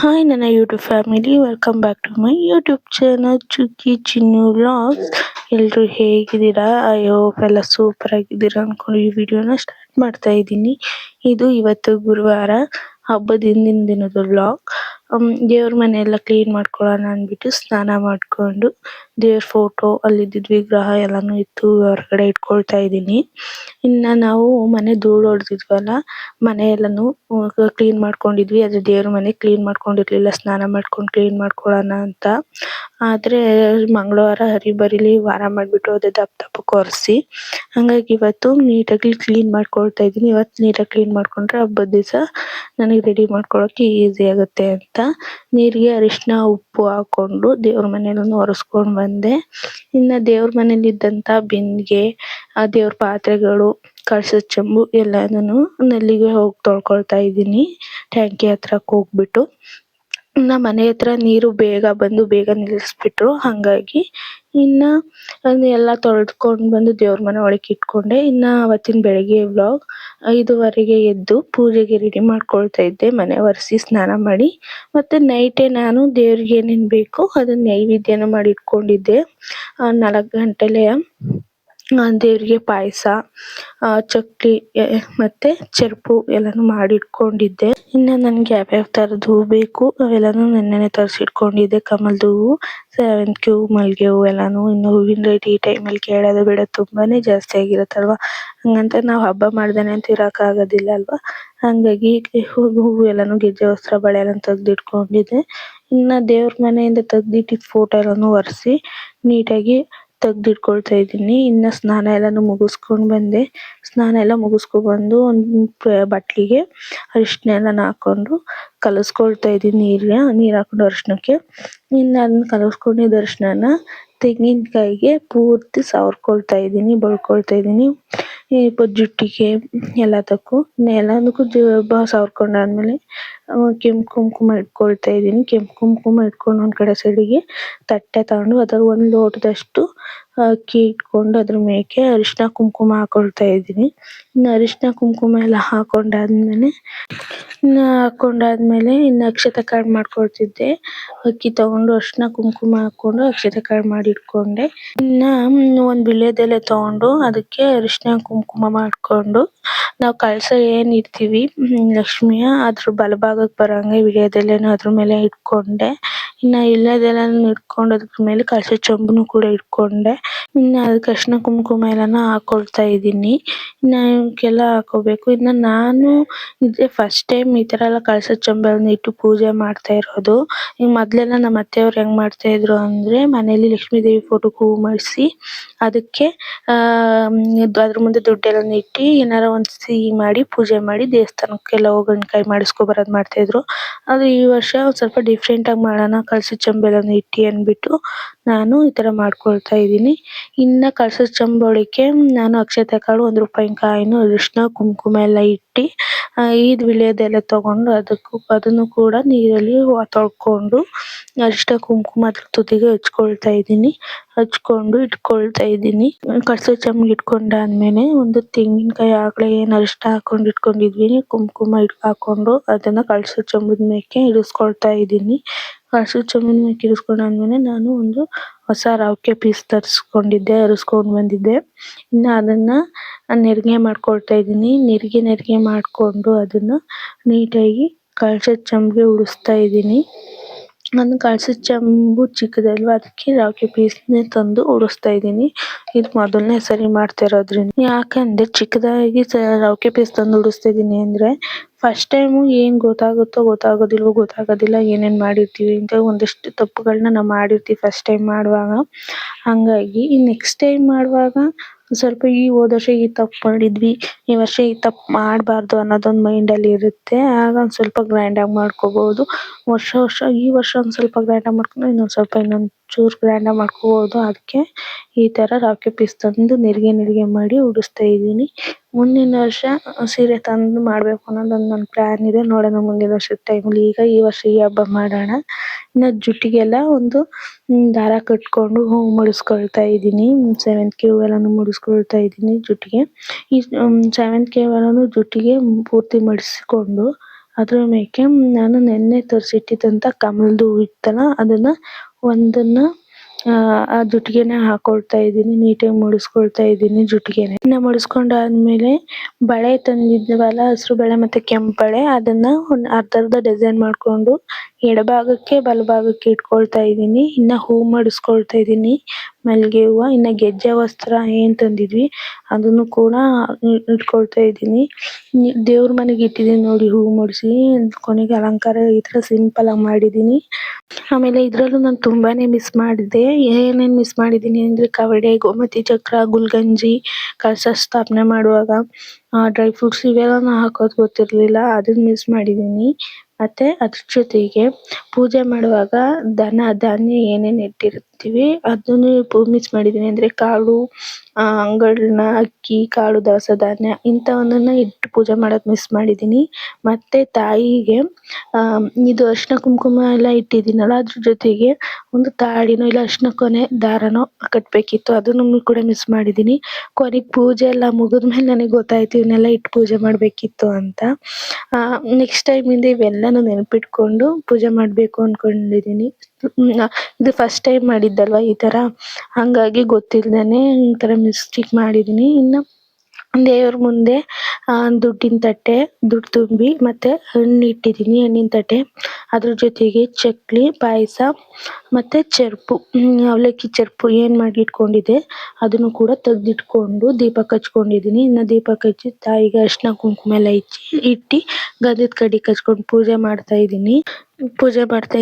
Hi ನನ್ನ YouTube family, welcome back to my YouTube channel Chukki Chinnu vlogs. ಎಲ್ಲರೂ ಹೇಗಿದ್ದೀರಾ? I hope ಎಲ್ಲ ಸೂಪರ್ ಆಗಿದ್ದೀರಾ ಅಂದ್ಕೊಂಡು ಈ ವಿಡಿಯೋನ ಸ್ಟಾರ್ಟ್ ಮಾಡ್ತಾ ಇದ್ದೀನಿ. ಇದು ಇವತ್ತು ಗುರುವಾರ, ಹಬ್ಬದ ಹಿಂದಿನ ದಿನದ ವ್ಲಾಗ್. ದೇವ್ರ ಮನೆ ಎಲ್ಲ ಕ್ಲೀನ್ ಮಾಡ್ಕೊಳ್ಳೋಣ ಅಂದ್ಬಿಟ್ಟು ಸ್ನಾನ ಮಾಡಿಕೊಂಡು ದೇವ್ರ ಫೋಟೋ, ಅಲ್ಲಿದ್ದಿದ್ದ ವಿಗ್ರಹ ಎಲ್ಲಾನು ಇತ್ತು ಹೊರಗಡೆ ಇಟ್ಕೊಳ್ತಾ ಇದ್ದೀನಿ. ಇನ್ನು ನಾವು ಮನೆ ಧೂಳು ಹೊಡೆದಿದ್ವಲ್ಲ, ಮನೆ ಎಲ್ಲಾನು ಕ್ಲೀನ್ ಮಾಡ್ಕೊಂಡಿದ್ವಿ. ಅದು ದೇವ್ರ ಮನೆ ಕ್ಲೀನ್ ಮಾಡ್ಕೊಂಡಿರ್ಲಿಲ್ಲ, ಸ್ನಾನ ಮಾಡ್ಕೊಂಡು ಕ್ಲೀನ್ ಮಾಡ್ಕೊಳ್ಳೋಣ ಅಂತ. ಆದರೆ ಮಂಗಳವಾರ ಹರಿಬರಿಲಿ ವಾರ ಮಾಡಿಬಿಟ್ಟು ಅದು ದಪ್ಪ ದಪ್ಪಕ್ಕೆ ಒರೆಸಿ, ಹಾಗಾಗಿ ಇವತ್ತು ನೀಟಾಗಿ ಕ್ಲೀನ್ ಮಾಡ್ಕೊಳ್ತಾ ಇದ್ದೀನಿ. ಇವತ್ತು ನೀಟಾಗಿ ಕ್ಲೀನ್ ಮಾಡ್ಕೊಂಡ್ರೆ ಹಬ್ಬದ ದಿವಸ ನನಗೆ ರೆಡಿ ಮಾಡ್ಕೊಳ್ಳೋಕೆ ಈಸಿ ಆಗುತ್ತೆ ಅಂತ ನೀರಿಗೆ ಅರಿಶಿನ ಉಪ್ಪು ಹಾಕ್ಕೊಂಡು ದೇವ್ರ ಮನೆಯನ್ನು ಒರೆಸ್ಕೊಂಡು ಬಂದೆ. ಇನ್ನು ದೇವ್ರ ಮನೇಲಿದ್ದಂಥ ಬಿಂದಿಗೆ, ದೇವ್ರ ಪಾತ್ರೆಗಳು, ಕಳಶದ ಚೆಂಬು ಎಲ್ಲಾನು ನಲ್ಲಿಗೆ ಹೋಗಿ ತೊಳ್ಕೊಳ್ತಾ ಇದ್ದೀನಿ, ಟ್ಯಾಂಕಿ ಹತ್ರಕ್ಕೆ ಹೋಗ್ಬಿಟ್ಟು. ಇನ್ನು ಮನೆ ಹತ್ರ ನೀರು ಬೇಗ ಬಂದು ಬೇಗ ನಿಲ್ಲಿಸ್ಬಿಟ್ರು, ಹಾಗಾಗಿ ಇನ್ನು ಎಲ್ಲ ತೊಳೆದ್ಕೊಂಡು ಬಂದು ದೇವ್ರ ಮನೆ ಒಳಗೆ ಇಟ್ಕೊಂಡೆ. ಇನ್ನು ಅವತ್ತಿನ ಬೆಳಗ್ಗೆ ವ್ಲಾಗ್, 5:30ಗೆ ಎದ್ದು ಪೂಜೆಗೆ ರೆಡಿ ಮಾಡ್ಕೊಳ್ತಾ ಇದ್ದೆ, ಮನೆ ಒರೆಸಿ ಸ್ನಾನ ಮಾಡಿ. ಮತ್ತು ನೈಟೇ ನಾನು ದೇವ್ರಿಗೆ ಏನೇನು ಬೇಕು ಅದನ್ನ ನೈವೇದ್ಯನ ಮಾಡಿ ಇಟ್ಕೊಂಡಿದ್ದೆ. 4 ಗಂಟೆಲೆ ದೇವರಿಗೆ ಪಾಯಸ, ಚಕ್ಲಿ ಮತ್ತು ಚೆರ್ಪು ಎಲ್ಲನೂ ಮಾಡಿಟ್ಕೊಂಡಿದ್ದೆ. ಇನ್ನು ನನಗೆ ಯಾವ್ಯಾವ ಥರದ್ದು ಹೂ ಬೇಕು ಅವೆಲ್ಲನೂ ನೆನ್ನೆನೇ ತರಿಸಿಟ್ಕೊಂಡಿದ್ದೆ. ಕಮಲದ ಹೂವು, ಸೇವಂತಿಗೆ ಹೂವು, ಮಲ್ಲಿಗೆ ಹೂವು ಎಲ್ಲನೂ. ಇನ್ನು ಹೂವಿನ ರೇಟ್ ಈ ಟೈಮಲ್ಲಿ ಕೇಳೋದು ಬೇಡ, ತುಂಬಾ ಜಾಸ್ತಿ ಆಗಿರುತ್ತಲ್ವ. ಹಂಗಂತ ನಾವು ಹಬ್ಬ ಮಾಡ್ದೇನೆ ಅಂತ ಇರೋಕ್ಕಾಗೋದಿಲ್ಲ ಅಲ್ವ. ಹಾಗಾಗಿ ಹೂವು ಎಲ್ಲನೂ, ಗೆಜ್ಜೆ ವಸ್ತ್ರ, ಬಳೆ ಎಲ್ಲ ತೆಗೆದಿಟ್ಕೊಂಡಿದ್ದೆ. ಇನ್ನು ದೇವ್ರ ಮನೆಯಿಂದ ತೆಗ್ದಿಟ್ಟಿದ್ದ ಫೋಟೋ ಎಲ್ಲನೂ ಒರೆಸಿ ನೀಟಾಗಿ ತೆಗ್ದಿಟ್ಕೊಳ್ತಾ ಇದ್ದೀನಿ. ಇನ್ನು ಸ್ನಾನ ಎಲ್ಲನೂ ಮುಗಿಸ್ಕೊಂಡು ಬಂದೆ. ಸ್ನಾನ ಎಲ್ಲ ಮುಗಿಸ್ಕೊಬಂದು ಒಂದು ಬಟ್ಲಿಗೆ ಅರಿಶಿನ ಎಲ್ಲನ ಹಾಕ್ಕೊಂಡು ಕಲಸ್ಕೊಳ್ತಾ ಇದ್ದೀನಿ. ನೀರು ಹಾಕ್ಕೊಂಡು ಅರಿಶಿನಕ್ಕೆ. ಇನ್ನು ಅದನ್ನ ಕಲಸ್ಕೊಂಡಿದ್ದ ಅರಿಶಿನ ತೆಂಗಿನಕಾಯಿಗೆ ಪೂರ್ತಿ ಸವರ್ಕೊಳ್ತಾ ಇದ್ದೀನಿ, ಬಳ್ಕೊಳ್ತಾ ಇದ್ದೀನಿ. ಜುಟ್ಟಿಗೆ ಎಲ್ಲದಕ್ಕೂ ಸವರ್ಕೊಂಡಾದ್ಮೇಲೆ ಕೆಂಪು ಕುಂಕುಮ ಇಟ್ಕೊಳ್ತಾ ಇದ್ದೀನಿ. ಕೆಂಪು ಕುಂಕುಮ ಇಟ್ಕೊಂಡು ಒಂದು ಕಡೆ ಸೈಡಿಗೆ ತಟ್ಟೆ ತಗೊಂಡು ಅದರ ಒಂದು ಲೋಟದಷ್ಟು ಅಕ್ಕಿ ಇಟ್ಕೊಂಡು ಅದ್ರ ಮೇಕೆ ಅರಿಶಿನ ಕುಂಕುಮ ಹಾಕೊಳ್ತಾ ಇದ್ದೀನಿ. ಇನ್ನು ಅರಿಶಿನ ಕುಂಕುಮ ಎಲ್ಲ ಹಾಕೊಂಡಾದ್ಮೇಲೆ ಇನ್ನು ಅಕ್ಷತೆ ಕಾರ್ಡ್ ಮಾಡ್ಕೊಳ್ತಿದ್ದೆ. ಅಕ್ಕಿ ತಗೊಂಡು ಅರಿಶಿನ ಕುಂಕುಮ ಹಾಕ್ಕೊಂಡು ಅಕ್ಷತೆ ಕಾರ್ಡ್ ಮಾಡಿ ಇಟ್ಕೊಂಡೆ. ಇನ್ನು ಒಂದು ವೀಳ್ಯದೆಲೆ ತಗೊಂಡು ಅದಕ್ಕೆ ಅರಿಶಿನ ಕುಂಕುಮ ಮಾಡಿಕೊಂಡು ನಾವು ಕಳಸ ಏನು ಇಡ್ತೀವಿ ಲಕ್ಷ್ಮಿಯ, ಅದ್ರ ಬಲಭಾಗಕ್ಕೆ ಬರೋಂಗೆ ವೀಳ್ಯದೆಲೆನ ಅದ್ರ ಮೇಲೆ ಇಟ್ಕೊಂಡೆ. ಇನ್ನು ವೀಳ್ಯದೆಲೆನ ಇಟ್ಕೊಂಡು ಅದ್ರ ಮೇಲೆ ಕಳಶದ ಚೊಂಬನ್ನು ಕೂಡ ಇಟ್ಕೊಂಡೆ. ಇನ್ನು ಅದಕ್ಕೆ ಅರಿಶಿನ ಕುಂಕುಮ ಎಲ್ಲನ ಹಾಕೊಳ್ತಾ ಇದ್ದೀನಿ. ಇನ್ನು ಇವಕ್ಕೆಲ್ಲ ಹಾಕೋಬೇಕು. ಇನ್ನು ನಾನು ಇದೇ ಫಸ್ಟ್ ಟೈಮ್ ಈ ಥರ ಎಲ್ಲ ಕಳಶದ ಚೊಂಬೆಲ್ಲ ಇಟ್ಟು ಪೂಜೆ ಮಾಡ್ತಾ ಇರೋದು. ಈಗ ಮೊದಲೆಲ್ಲ ನಮ್ಮ ಅತ್ತೆಯವ್ರು ಹೆಂಗೆ ಮಾಡ್ತಾ ಇದ್ರು ಅಂದರೆ, ಮನೇಲಿ ಲಕ್ಷ್ಮೀ ದೇವಿ ಫೋಟೋಗೆ ಹೂವು ಮಾಡಿಸಿ ಅದಕ್ಕೆ ಅದ್ರ ಮುಂದೆ ದುಡ್ಡೆಲ್ಲ ಇಟ್ಟು ಏನಾರ ಒಂದು ಸಿಹಿ ಮಾಡಿ ಪೂಜೆ ಮಾಡಿ ದೇವಸ್ಥಾನಕ್ಕೆಲ್ಲ ಹೋಗಿ ಗಂಡ್ಕಾಯಿ ಮಾಡಿಸ್ಕೊಬರೋದು ಮಾಡ್ತಾಯಿದ್ರು. ಅದು ಈ ವರ್ಷ ಒಂದು ಸ್ವಲ್ಪ ಡಿಫ್ರೆಂಟಾಗಿ ಮಾಡೋಣ, ಕಳಶದ ಚೊಂಬೆಲ್ಲ ಇಟ್ಟು ಅಂದ್ಬಿಟ್ಟು ನಾನು ಈ ಥರ ಮಾಡ್ಕೊಳ್ತಾ ಇದ್ದೀನಿ. ಇನ್ನು ಕಳಶದ ಚೊಂಬೊಳಕ್ಕೆ ನಾನು ಅಕ್ಷತೆ ಕಾಳು, ₹1 ಕಾಯಿನು, ಅರಿಶಿನ ಕುಂಕುಮ ಎಲ್ಲ ಇಟ್ಟು ಈದ್ ವೀಳ್ಯದೆಲೆ ತಗೊಂಡು ಅದನ್ನು ಕೂಡ ನೀರಲ್ಲಿ ತೊಳ್ಕೊಂಡು ಅರಿಶಿನ ಕುಂಕುಮ ಅದ್ರ ತುದಿಗೆ ಹಚ್ಕೊಳ್ತಾ ಇದ್ದೀನಿ. ಹಚ್ಕೊಂಡು ಇಟ್ಕೊಳ್ತಾ ಇದ್ದೀನಿ. ಕಳಶದ ಚೊಂಬಿಗೆ ಇಟ್ಕೊಂಡಾದ್ಮೇಲೆ ಒಂದು ತೆಂಗಿನಕಾಯಿ ಆಗಲೇ ಏನು ಅರಿಶಿನ ಹಾಕೊಂಡು ಇಟ್ಕೊಂಡಿದ್ವಿ, ಕುಂಕುಮ ಹಾಕೊಂಡು ಅದನ್ನು ಕಳಶದ ಚೊಂಬದ ಮೇಕೆ ಇಳಿಸ್ಕೊಳ್ತಾ ಇದ್ದೀನಿ. ಕಳಶದ ಚೊಂಬದ ಮೇಕೆ ಇಳಿಸ್ಕೊಂಡಾದ್ಮೇಲೆ ನಾನು ಒಂದು ಹೊಸ ರವಿಕೆ ಪೀಸ್ ಅರಿಸ್ಕೊಂಡು ಬಂದಿದ್ದೆ. ಇನ್ನು ಅದನ್ನು ನೆರಿಗೆ ಮಾಡ್ಕೊಳ್ತಾ ಇದ್ದೀನಿ. ನೆರಿಗೆ ಮಾಡಿಕೊಂಡು ಅದನ್ನು ನೀಟಾಗಿ ಕಳಶದ ಚೊಂಬಿಗೆ ಉಡಿಸ್ತಾ ಇದ್ದೀನಿ. ನಾನು ಕಳಶದ ಚೊಂಬು ಚಿಕ್ಕದಲ್ವ, ಅದಕ್ಕೆ ರವಿಕೆ ಪೀಸ್ನೇ ತಂದು ಉಡಿಸ್ತಾ ಇದ್ದೀನಿ. ಇದು ಮೊದಲನೇ ಸರಿ ಮಾಡ್ತಾ ಇರೋದ್ರಿಂದ. ಯಾಕಂದರೆ ಚಿಕ್ಕದಾಗಿ ರವಿಕೆ ಪೀಸ್ ತಂದು ಉಡಿಸ್ತಾ ಇದ್ದೀನಿ ಅಂದರೆ, ಫಸ್ಟ್ ಟೈಮು ಏನು ಗೊತ್ತಾಗೋದಿಲ್ಲ ಏನೇನು ಮಾಡಿರ್ತೀವಿ ಅಂತ ಒಂದಷ್ಟು ತಪ್ಪುಗಳನ್ನ ನಾವು ಮಾಡಿರ್ತೀವಿ ಫಸ್ಟ್ ಟೈಮ್ ಮಾಡುವಾಗ. ಹಾಗಾಗಿ ನೆಕ್ಸ್ಟ್ ಟೈಮ್ ಮಾಡುವಾಗ ಸ್ವಲ್ಪ ಹೋದ ವರ್ಷ ಈ ತಪ್ಪು ಮಾಡಿದ್ವಿ, ಈ ವರ್ಷ ಈ ತಪ್ಪು ಮಾಡಬಾರ್ದು ಅನ್ನೋದೊಂದು ಮೈಂಡಲ್ಲಿ ಇರುತ್ತೆ. ಆಗ ಒಂದು ಸ್ವಲ್ಪ ಗ್ರ್ಯಾಂಡಾಗಿ ಮಾಡ್ಕೋಬೋದು. ಈ ವರ್ಷ ಒಂದು ಸ್ವಲ್ಪ ಗ್ರ್ಯಾಂಡಾಗಿ ಮಾಡ್ಕೊಂಡ್ರೆ ಇನ್ನೊಂದು ಚೂರು ಗ್ರ್ಯಾಂಡಾಗಿ ಮಾಡ್ಕೋಬೋದು. ಅದಕ್ಕೆ ಈ ಥರ ರವಿಕೆ ಪೀಸ್ ತಂದು ನೆರಿಗೆ ಮಾಡಿ ಉಡಿಸ್ತಾ ಇದ್ದೀನಿ. ಮುಂದಿನ ವರ್ಷ ಸೀರೆ ತಂದು ಮಾಡಬೇಕು ಅನ್ನೋದೊಂದು ನನ್ನ ಪ್ಲ್ಯಾನ್ ಇದೆ. ನೋಡೋಣ ಮುಂದಿನ ವರ್ಷದ ಟೈಮಲ್ಲಿ. ಈ ವರ್ಷ ಈ ಹಬ್ಬ ಮಾಡೋಣ. ಇನ್ನು ಜುಟ್ಟಿಗೆಲ್ಲ ಒಂದು ದಾರ ಕಟ್ಕೊಂಡು ಹೂವು ಮುಡಿಸ್ಕೊಳ್ತಾ ಇದ್ದೀನಿ. ಸೇವಂತಿಗೆ ಹೂವೆಲ್ಲನೂ ಮುಡಿಸ್ಕೊಳ್ತಾ ಇದ್ದೀನಿ ಜುಟ್ಟಿಗೆ. ಈ ಸೇವಂತಿಗೆ ಹೂವೆಲ್ಲನೂ ಜುಟ್ಟಿಗೆ ಪೂರ್ತಿ ಮಡಿಸ್ಕೊಂಡು ಅದ್ರ ಮೇಕೆ ನಾನು ನೆನ್ನೆ ತರಿಸಿಟ್ಟಿದ್ದಂಥ ಕಮಲ್ದು ಹೂ ಇತ್ತಲ್ಲ ಅದನ್ನ ಒಂದನ್ನ ಆ ಜುಟ್ಟಿಗೆನೆ ಹಾಕೊಳ್ತಾ ಇದ್ದೀನಿ. ನೀಟಾಗಿ ಮುಡಿಸ್ಕೊಳ್ತಾ ಇದ್ದೀನಿ ಜುಟ್ಟಿಗೆನೆ. ಇನ್ನ ಮುಡಿಸ್ಕೊಂಡಾದ್ಮೇಲೆ ಬಳೆ ತಂದಿದ್ವಲ್ಲ ಹಸಿರು ಬಳೆ ಮತ್ತೆ ಕೆಂಪು ಬಳೆ ಅದನ್ನ ಒಂದು ಅರ್ಧ ಡಿಸೈನ್ ಮಾಡ್ಕೊಂಡು ಎಡಭಾಗಕ್ಕೆ ಬಲಭಾಗಕ್ಕೆ ಇಟ್ಕೊಳ್ತಾ ಇದ್ದೀನಿ. ಇನ್ನ ಹೂ ಮಾಡಿಸ್ಕೊಳ್ತಾ ಇದ್ದೀನಿ ಮಲ್ಲಿಗೆ ಹೂವ. ಇನ್ನ ಗೆಜ್ಜೆ ವಸ್ತ್ರ ಏನ್ ತಂದಿದ್ವಿ ಅದನ್ನು ಕೂಡ ಇಟ್ಕೊಳ್ತಾ ಇದ್ದೀನಿ. ದೇವ್ರ ಮನೆಗೆ ಇಟ್ಟಿದ್ದೀನಿ ನೋಡಿ ಹೂ ಮುಡಿಸಿ. ಕೊನೆಗೆ ಅಲಂಕಾರ ಈ ತರ ಸಿಂಪಲ್ ಆಗಿ ಮಾಡಿದ್ದೀನಿ. ಆಮೇಲೆ ಇದ್ರಲ್ಲೂ ನಾನು ತುಂಬಾನೇ ಮಿಸ್ ಮಾಡಿದ್ದೆ. ಏನೇನ್ ಮಿಸ್ ಮಾಡಿದ್ದೀನಿ ಅಂದ್ರೆ ಕವಡೆ, ಗೋಮತಿ ಚಕ್ರ, ಗುಲ್ಗಂಜಿ, ಕಳಶ ಸ್ಥಾಪನೆ ಮಾಡುವಾಗ ಡ್ರೈ ಫ್ರೂಟ್ಸ್ ಇವೆಲ್ಲ ಹಾಕೋದು ಗೊತ್ತಿರ್ಲಿಲ್ಲ, ಅದನ್ನ ಮಿಸ್ ಮಾಡಿದ್ದೀನಿ. ಮತ್ತೆ ಅದ್ರ ಜೊತೆಗೆ ಪೂಜೆ ಮಾಡುವಾಗ ಧಾನ್ಯ ಏನೇನ್ ಇಟ್ಟಿರ್ತೀವಿ ಅದನ್ನು ಮಿಸ್ ಮಾಡಿದ್ದೀನಿ. ಅಂದ್ರೆ ಕಾಳು, ಅಂಗಡ್ನ, ಅಕ್ಕಿ, ಕಾಳು, ದವಸ ಧಾನ್ಯ ಇಂಥವನ್ನೆಲ್ಲ ಇಟ್ಟು ಪೂಜೆ ಮಾಡೋದ್ ಮಿಸ್ ಮಾಡಿದ್ದೀನಿ. ಮತ್ತೆ ತಾಯಿಗೆ ಇದು ಅರಿಶಿನ ಕುಂಕುಮ ಎಲ್ಲ ಇಟ್ಟಿದ್ದೀನಲ್ಲ ಅದ್ರ ಜೊತೆಗೆ ಒಂದು ತಾಳಿನೋ ಇಲ್ಲ ಅರಿಶಿನ ಕೊನೆ ದಾರನೋ ಕಟ್ಬೇಕಿತ್ತು, ಅದನ್ನು ಕೂಡ ಮಿಸ್ ಮಾಡಿದ್ದೀನಿ. ಕೊನೆಗೆ ಪೂಜೆ ಎಲ್ಲ ಮುಗಿದ್ಮೇಲೆ ನನಗೆ ಗೊತ್ತಾಯ್ತು ಇವನ್ನೆಲ್ಲ ಇಟ್ಟು ಪೂಜೆ ಮಾಡ್ಬೇಕಿತ್ತು ಅಂತ. ನೆಕ್ಸ್ಟ್ ಟೈಮ್ ಇಂದ ಇವೆಲ್ಲನೂ ನೆನಪಿಟ್ಕೊಂಡು ಪೂಜೆ ಮಾಡ್ಬೇಕು ಅನ್ಕೊಂಡಿದ್ದೀನಿ. ಇದು ಫಸ್ಟ್ ಟೈಮ್ ಮಾಡಿದ್ದಲ್ವಾ ಈ ತರ, ಹಂಗಾಗಿ ಗೊತ್ತಿಲ್ದೇನೆ ಈ ತರ ಮಿಸ್ಟೇಕ್ ಮಾಡಿದ್ದೀನಿ. ಇನ್ನು ದೇವ್ರ ಮುಂದೆ ದುಡ್ಡಿನ ತಟ್ಟೆ, ದುಡ್ಡು ತುಂಬಿ ಮತ್ತೆ ಹಣ್ಣು ಇಟ್ಟಿದ್ದೀನಿ, ಹಣ್ಣಿನ ತಟ್ಟೆ. ಅದ್ರ ಜೊತೆಗೆ ಚಕ್ಲಿ, ಪಾಯಸ ಮತ್ತೆ ಚರ್ಪು, ಅವಲಕ್ಕಿ ಚರ್ಪು ಏನ್ ಮಾಡಿ ಇಟ್ಕೊಂಡಿದ್ದೆ ಅದನ್ನು ಕೂಡ ತೆಗ್ದಿಟ್ಕೊಂಡು ದೀಪ ಹಚ್ಕೊಂಡಿದ್ದೀನಿ. ಇನ್ನ ದೀಪ ಹಚ್ಚಿ ತಾಯಿಗೆ ಅರಿಶಿನ ಕುಂಕುಮ ಎಲ್ಲ ಇಟ್ಟು ಗಂಧದ ಕಡ್ಡಿ ಹಚ್ಕೊಂಡು ಪೂಜೆ ಮಾಡ್ತಾ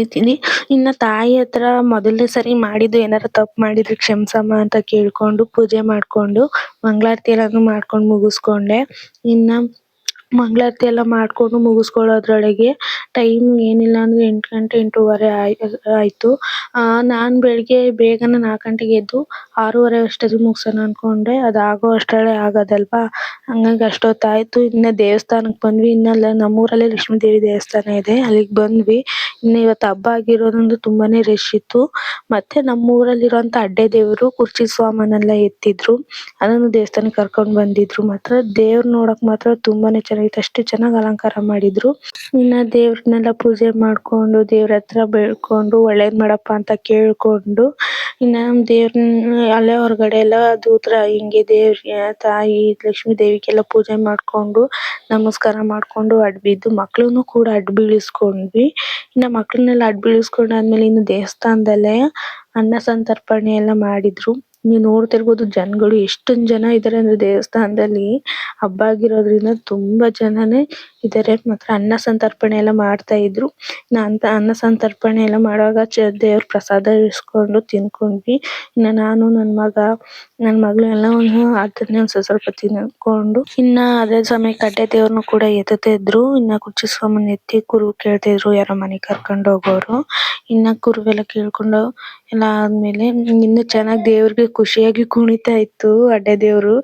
ಇದ್ದೀನಿ. ಇನ್ನ ತಾಯಿ ಹತ್ರ ಮೊದಲನೇ ಸರಿ ಮಾಡಿದ್ದು ಏನಾರ ತಪ್ಪು ಮಾಡಿದ್ರೆ ಕ್ಷಮಿಸಮ್ಮ ಅಂತ ಕೇಳ್ಕೊಂಡು ಪೂಜೆ ಮಾಡ್ಕೊಂಡು ಮಂಗಳಾರತಿ ಎಲ್ಲಾನು ಮಾಡ್ಕೊಂಡು ಮುಗಿಸ್ಕೊಂಡೆ. ಇನ್ನ ಮಂಗಳಾರತಿ ಎಲ್ಲ ಮಾಡ್ಕೊಂಡು ಮುಗಿಸ್ಕೊಳ್ಳೋದ್ರೊಳಗೆ ಟೈಮ್ ಏನಿಲ್ಲ ಅಂದ್ರೆ 8 ಗಂಟೆ 8:15 ಆಯ್ತು. ನಾನ್ ಬೆಳಿಗ್ಗೆ ಬೇಗನೆ 4 ಗಂಟೆಗೆ ಎದ್ದು 6:30 ಅಷ್ಟೊತ್ತಿಗೆ ಮುಗ್ಸೋಣ ಅನ್ಕೊಂಡೆ. ಅದಾಗೋ ಅಷ್ಟ್ರಲ್ಲೇ ಆಗೋದಲ್ವಾ, ಹಂಗಾಗಿ ಅಷ್ಟೊತ್ತಾಯ್ತು. ಇನ್ನ ದೇವಸ್ಥಾನಕ್ಕೆ ಬಂದ್ವಿ. ಇನ್ನ ನಮ್ಮೂರಲ್ಲೇ ಲಕ್ಷ್ಮೀ ದೇವಿ ದೇವಸ್ಥಾನ ಇದೆ, ಅಲ್ಲಿಗೆ ಬಂದ್ವಿ. ಇನ್ನು ಇವತ್ತು ಹಬ್ಬ ಆಗಿರೋದ್ರಿಂದ ತುಂಬಾನೇ ರಶ್ ಇತ್ತು. ಮತ್ತೆ ನಮ್ಮೂರಲ್ಲಿರುವಂತ ಅಡ್ಡೆ ದೇವರು ಕುರ್ಚಿ ಸ್ವಾಮನೆಲ್ಲ ಎತ್ತಿದ್ರು, ಅದನ್ನು ದೇವಸ್ಥಾನಕ್ಕೆ ಕರ್ಕೊಂಡ್ ಬಂದಿದ್ರು. ಮಾತ್ರ ದೇವ್ರ ನೋಡಕ್ ಮಾತ್ರ ತುಂಬಾನೇ ಚೆನ್ನಾಗಿತ್ತು, ಅಷ್ಟು ಚೆನ್ನಾಗಿ ಅಲಂಕಾರ ಮಾಡಿದ್ರು. ಇನ್ನ ದೇವ್ರನ್ನೆಲ್ಲ ಪೂಜೆ ಮಾಡ್ಕೊಂಡು ದೇವ್ರ ಹತ್ರ ಬೇಡ್ಕೊಂಡು ಒಳ್ಳೇದ್ ಮಾಡಪ್ಪ ಅಂತ ಕೇಳ್ಕೊಂಡು ಇನ್ನ ದೇವ್ರನ್ನ ಅಲ್ಲೇ ಹೊರಗಡೆ ಎಲ್ಲ ದೂತರ ಹಿಂಗೆ ದೇವ್ರಿಗೆ ತಾಯಿ ಲಕ್ಷ್ಮೀ ದೇವಿಗೆಲ್ಲ ಪೂಜೆ ಮಾಡ್ಕೊಂಡು ನಮಸ್ಕಾರ ಮಾಡ್ಕೊಂಡು ಅಡ್ಬಿದ್ದು ಮಕ್ಳನ್ನು ಕೂಡ ಅಡ್ಡ ಬೀಳಿಸ್ಕೊಂಡ್ವಿ. ಇನ್ನ ಮಕ್ಳನ್ನೆಲ್ಲ ಅಡ್ಡ ಬೀಳಿಸ್ಕೊಂಡಾದ್ಮೇಲೆ ಇನ್ನು ದೇವಸ್ಥಾನದಲ್ಲೇ ಅನ್ನ ಸಂತರ್ಪಣೆ ಎಲ್ಲ ಮಾಡಿದ್ರು. ನೀವು ನೋಡ್ತಿರ್ಬೋದು ಜನಗಳು ಎಷ್ಟೊಂದ್ ಜನ ಇದಾರೆ ಅಂದ್ರೆ ದೇವಸ್ಥಾನದಲ್ಲಿ ಹಬ್ಬ ಆಗಿರೋದ್ರಿಂದ ತುಂಬಾ ಜನನೇ ಇದಾರೆ. ಮಾತ್ರ ಅನ್ನ ಸಂತರ್ಪಣೆ ಎಲ್ಲ ಮಾಡ್ತಾ ಇದ್ರು. ಅನ್ನ ಸಂತರ್ಪಣೆ ಎಲ್ಲ ಮಾಡುವಾಗ ದೇವ್ರ ಪ್ರಸಾದ ಇಸ್ಕೊಂಡು ತಿನ್ಕೊಂಡ್ವಿ. ಇನ್ನ ನಾನು ನನ್ ಮಗಳು ಎಲ್ಲ ಅದನ್ನೇ ಸ್ವಲ್ಪ ತಿನ್ಕೊಂಡು ಇನ್ನ ಅದೇ ಸಮಯಕ್ಕೆ ಅಡ್ಡೆ ದೇವ್ರನ್ನು ಕೂಡ ಎತ್ತುತ್ತಿದ್ರು. ಇನ್ನ ಕುರ್ಚಿ ಸ್ವಾಮಿನ ಎತ್ತಿ ಕುರು ಕೇಳ್ತಿದ್ರು ಯಾರೋ ಮನೆಗ್ ಕರ್ಕೊಂಡು ಹೋಗೋರು. ಇನ್ನ ಕುರುವೆಲ್ಲ ಕೇಳ್ಕೊಂಡು ಎಲ್ಲ ಆದ್ಮೇಲೆ ಇನ್ನು ಚೆನ್ನಾಗಿ ದೇವ್ರಿಗೆ ಖುಷಿಯಾಗಿ ಕುಣಿತಾ ಇತ್ತು ಅಡ್ಡೆ ದೇವ್ರು.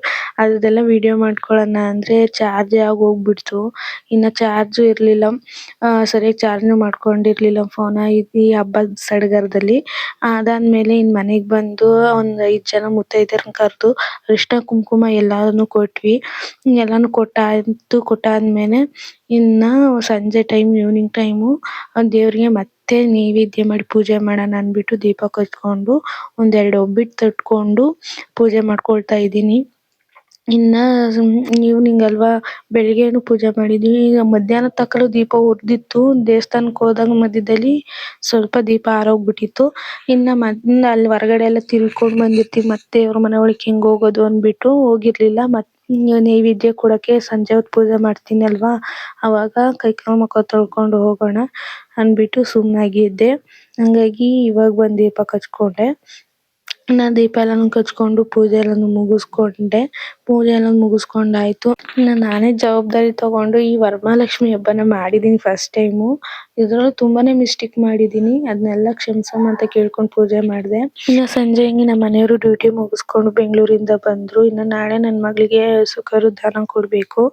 ಅದೆಲ್ಲ ವಿಡಿಯೋ ಮಾಡ್ಕೊಳ್ಳೋಣ ಅಂದ್ರೆ ಚಾರ್ಜ್ ಹೋಗ್ಬಿಡ್ತು. ಇನ್ನ ಚಾರ್ಜ್ ಇರ್ಲಿಲ್ಲ, ಸರಿಯಾಗಿ ಚಾರ್ಜ್ನು ಮಾಡ್ಕೊಂಡಿರ್ಲಿಲ್ಲ ಫೋನ್ ಈ ಹಬ್ಬದ ಸಡಗರದಲ್ಲಿ. ಅದಾದ್ಮೇಲೆ ಇನ್ ಮನೆಗ್ ಬಂದು ಒಂದ್ 5 ಜನ ಮುತ್ತೈದೆಯರನ್ನ ಕರೆದು ಅರಿಶಿನ ಕುಂಕುಮ ಎಲ್ಲಾನು ಕೊಟ್ವಿ. ಎಲ್ಲಾನು ಕೊಟ್ಟಾದ್ಮೇಲೆ ಇನ್ನ ಸಂಜೆ ಟೈಮ್ ಈವ್ನಿಂಗ್ ಟೈಮು ದೇವ್ರಿಗೆ ಮತ್ತೆ ನೈವೇದ್ಯ ಮಾಡಿ ಪೂಜೆ ಮಾಡೋಣ ಅನ್ಬಿಟ್ಟು ದೀಪ ಹಚ್ಕೊಂಡು 1-2 ಒಬ್ಬಿಟ್ಟು ತಟ್ಕೊಂಡು ಪೂಜೆ ಮಾಡ್ಕೊಳ್ತಾ ಇದ್ದೀನಿ. ಇನ್ನ ಈವ್ನಿಂಗ್ ಅಲ್ವಾ, ಬೆಳಿಗ್ಗೆನು ಪೂಜೆ ಮಾಡಿದ್ವಿ. ಮಧ್ಯಾಹ್ನ ತಕ್ಕಲು ದೀಪ ಉರ್ದಿತ್ತು. ದೇವಸ್ಥಾನಕ್ಕೆ ಹೋದಾಗ ಮಧ್ಯದಲ್ಲಿ ಸ್ವಲ್ಪ ದೀಪ ಆರೋಗ್ಬಿಟ್ಟಿತ್ತು. ಇನ್ನ ಅಲ್ಲಿ ಹೊರಗಡೆ ಎಲ್ಲ ತಿರ್ಗ್ಕೊಂಡ್ ಬಂದಿರ್ತೀವಿ, ಮತ್ತೆ ದೇವ್ರ ಮನೆ ಒಳಗೆ ಹೆಂಗ್ ಹೋಗೋದು ಅಂದ್ಬಿಟ್ಟು ಹೋಗಿರ್ಲಿಲ್ಲ. ನೈವೇದ್ಯ ಕೊಡಕ್ಕೆ ಸಂಜೆ ಹೊತ್ತು ಪೂಜೆ ಮಾಡ್ತೀನಿ ಅಲ್ವಾ, ಅವಾಗ ಕೈ ಕಾಲು ಮುಖ ತೊಳ್ಕೊಂಡು ಹೋಗೋಣ ಅನ್ಬಿಟ್ಟು ಸುಮ್ನಾಗಿದ್ದೆ. ಹಂಗಾಗಿ ಇವಾಗ ಬಂದ್ ದೀಪ ಹಚ್ಕೊಂಡೆ. ನಾನ್ ದೀಪ ಎಲ್ಲಾನು ಹಚ್ಕೊಂಡು ಪೂಜೆ ಎಲ್ಲಾನು ಮುಗಿಸ್ಕೊಂಡೆ. ಪೂಜೆ ಎಲ್ಲ ಮುಗಿಸ್ಕೊಂಡಾಯ್ತು. ನಾನೇ ಜವಾಬ್ದಾರಿ ತಗೊಂಡು ಈ ವರಮಹಾಲಕ್ಷ್ಮಿ ಹಬ್ಬನ ಮಾಡಿದೀನಿ ಫಸ್ಟ್ ಟೈಮು. ಇದ್ರಲ್ಲೂ ತುಂಬಾನೇ ಮಿಸ್ಟೇಕ್ ಮಾಡಿದೀನಿ, ಅದನ್ನೆಲ್ಲ ಕ್ಷಮಿಸಮ್ಮ ಅಂತ ಕೇಳ್ಕೊಂಡು ಪೂಜೆ ಮಾಡ್ದೆ. ಇನ್ನ ಸಂಜೆ ಹಿಂಗೆ ನಮ್ಮ ಮನೆಯವರು ಡ್ಯೂಟಿ ಮುಗಿಸ್ಕೊಂಡು ಬೆಂಗಳೂರಿಂದ ಬಂದ್ರು. ಇನ್ನ ನಾಳೆ ನನ್ ಮಗಳಿಗೆ ದಾನ ಕೊಡ್ಬೇಕು,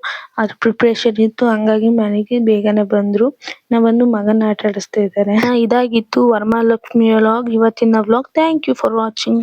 ಅದ್ರ ಪ್ರಿಪರೇಷನ್ ಇತ್ತು. ಹಂಗಾಗಿ ಮನೆಗೆ ಬೇಗನೆ ಬಂದ್ರು. ಬಂದು ಮಗನ ಆಟ ಆಡಿಸ್ತಾ ಇದ್ದಾರೆ. ಇದಾಗಿತ್ತು ವರಮಹಾಲಕ್ಷ್ಮಿ ವ್ಲಾಗ್, ಇವತ್ತಿನ vlog. Thank you for watching.